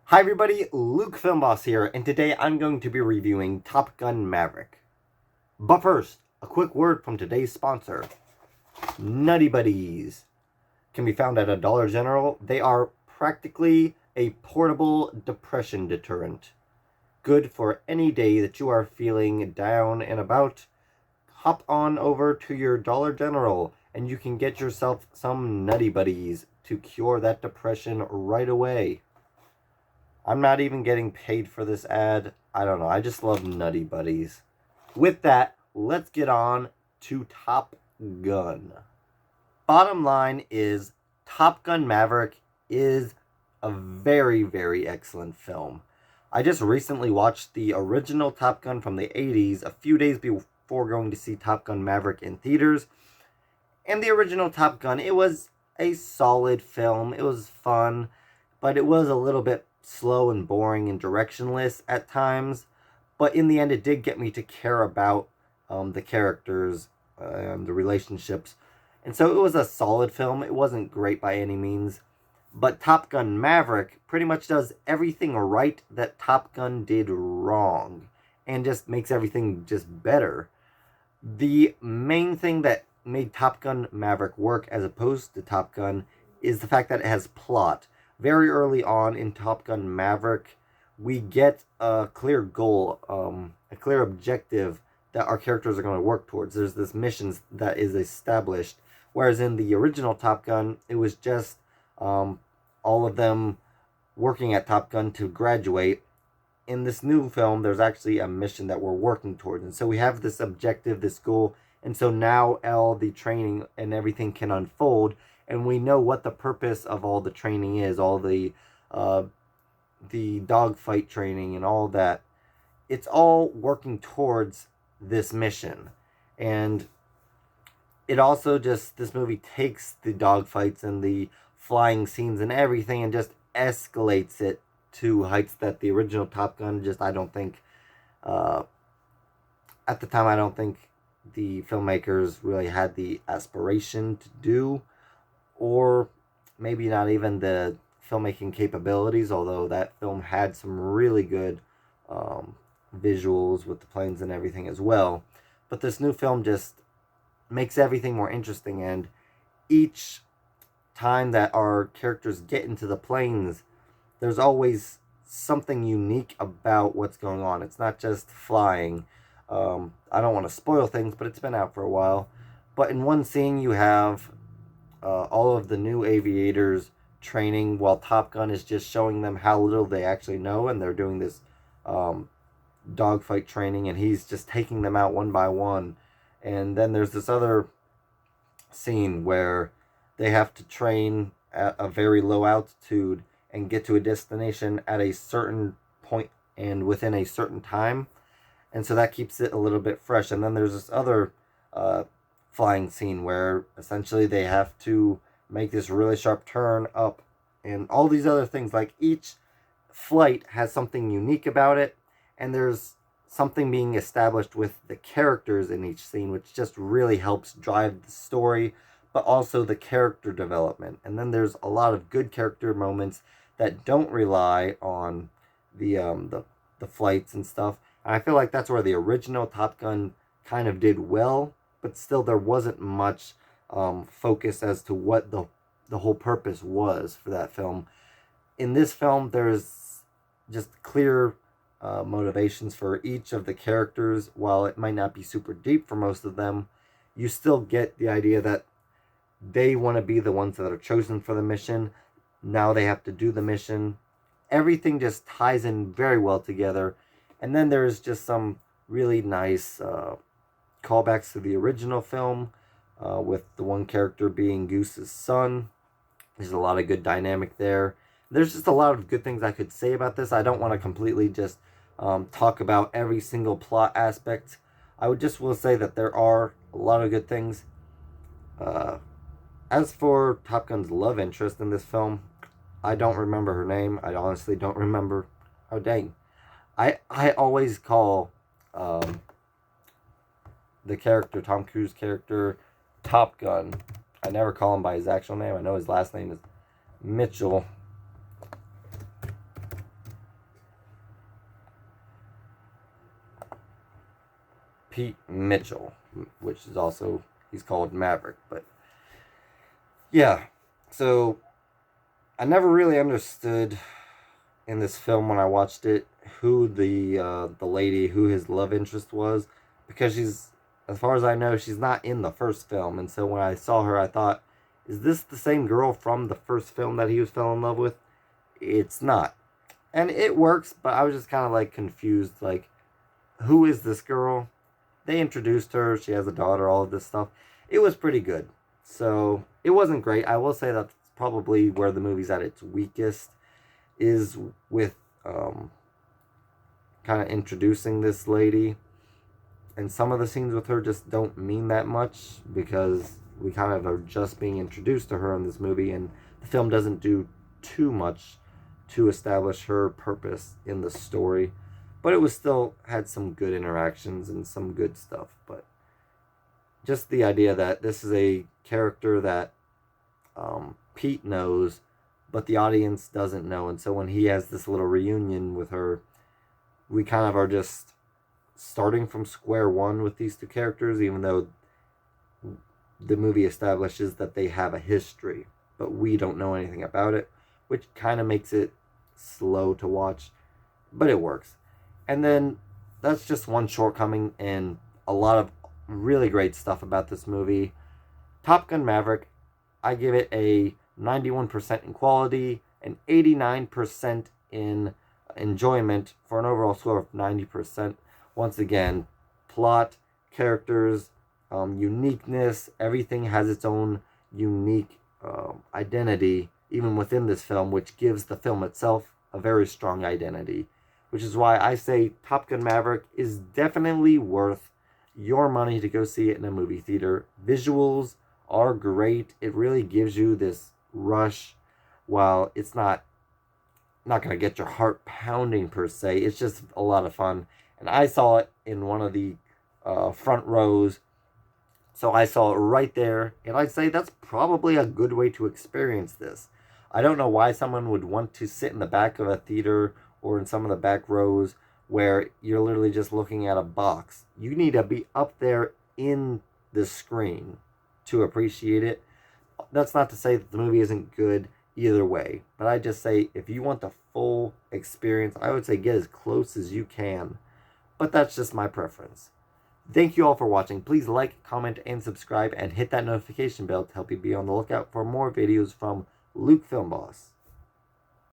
Hi everybody, Luke Filmboss here, and today I'm going to be reviewing Top Gun Maverick. But first, a quick word from today's sponsor. Nutty Buddies can be found at a Dollar General. They are practically a portable depression deterrent. Good for any day that you are feeling down and about. Hop on over to your Dollar General and you can get yourself some Nutty Buddies to cure that depression right away. I'm not even getting paid for this ad. I don't know. I just love Nutty Buddies. With that, let's get on to Top Gun. Bottom line is Top Gun Maverick is a very, very excellent film. I just recently watched the original Top Gun from the 80s a few days before going to see Top Gun Maverick in theaters. And the original Top Gun, it was a solid film. It was fun, but it was a little bit slow and boring and directionless at times. But in the end, it did get me to care about the characters and the relationships. And so it was a solid film. It wasn't great by any means. But Top Gun Maverick pretty much does everything right that Top Gun did wrong. And just makes everything just better. The main thing that made Top Gun Maverick work as opposed to Top Gun is the fact that it has plot. Very early on in Top Gun Maverick, we get a clear goal, a clear objective that our characters are going to work towards. There's this mission that is established, whereas in the original Top Gun, it was just all of them working at Top Gun to graduate. In this new film, there's actually a mission that we're working towards, and so we have this objective, this goal, and so now all the training and everything can unfold, and we know what the purpose of all the training is, all the dogfight training and all that. It's all working towards this mission. And it also just, this movie takes the dogfights and the flying scenes and everything and just escalates it to heights that the original Top Gun just, I don't think, at the time, I don't think the filmmakers really had the aspiration to do, or maybe not even the filmmaking capabilities, although that film had some really good visuals with the planes and everything as well. But this new film just makes everything more interesting, and each time that our characters get into the planes, there's always something unique about what's going on. It's not just flying. I don't want to spoil things, but it's been out for a while. But in one scene, you have all of the new aviators training while Top Gun is just showing them how little they actually know, and they're doing this dogfight training, and he's just taking them out one by one. And then there's this other scene where they have to train at a very low altitude and get to a destination at a certain point and within a certain time. And so that keeps it a little bit fresh. And then there's this other flying scene where essentially they have to make this really sharp turn up and all these other things. Like, each flight has something unique about it, and there's something being established with the characters in each scene, which just really helps drive the story, but also the character development. And then there's a lot of good character moments that don't rely on the flights and stuff. And I feel like that's where the original Top Gun kind of did well, but still there wasn't much focus as to what the whole purpose was for that film. In this film, there's just clear motivations for each of the characters. While it might not be super deep for most of them, you still get the idea that they want to be the ones that are chosen for the mission. Now they have to do the mission. Everything just ties in very well together. And then there's just some really nice callbacks to the original film, with the one character being Goose's son. There's a lot of good dynamic there. There's just a lot of good things I could say about this. I don't want to completely just talk about every single plot aspect. I will say that there are a lot of good things. As for Top Gun's love interest in this film, I don't remember her name. I honestly don't remember. Oh, dang. I always call the character, Tom Cruise character, Top Gun. I never call him by his actual name. I know his last name is Mitchell. Pete Mitchell, which is also, he's called Maverick. But yeah, so I never really understood in this film when I watched it who the lady, who his love interest was, because she's, as far as I know, she's not in the first film. And so when I saw her, I thought, is this the same girl from the first film that he was fell in love with? It's not. And it works, but I was just kind of like confused, like, who is this girl? They introduced her, she has a daughter, all of this stuff. It was pretty good. So it wasn't great. I will say that's probably where the movie's at its weakest, is with kind of introducing this lady. And some of the scenes with her just don't mean that much, because we kind of are just being introduced to her in this movie, and the film doesn't do too much to establish her purpose in the story. But it was still had some good interactions and some good stuff. But just the idea that this is a character that Pete knows, but the audience doesn't know. And so when he has this little reunion with her, we kind of are just starting from square one with these two characters, even though the movie establishes that they have a history, but we don't know anything about it, which kind of makes it slow to watch, but it works. And then that's just one shortcoming, and a lot of really great stuff about this movie. Top Gun Maverick, I give it a 91% in quality and 89% in enjoyment, for an overall score of 90%. Once again, plot, characters, uniqueness, everything has its own unique identity, even within this film, which gives the film itself a very strong identity. Which is why I say Top Gun Maverick is definitely worth your money to go see it in a movie theater. Visuals are great. It really gives you this rush. While it's not going to get your heart pounding per se, it's just a lot of fun. And I saw it in one of the front rows, so I saw it right there. And I'd say that's probably a good way to experience this. I don't know why someone would want to sit in the back of a theater or in some of the back rows where you're literally just looking at a box. You need to be up there in the screen to appreciate it. That's not to say that the movie isn't good either way, but I just say if you want the full experience, I would say get as close as you can. But that's just my preference. Thank you all for watching. Please like, comment, and subscribe, and hit that notification bell to help you be on the lookout for more videos from Luke Film Boss.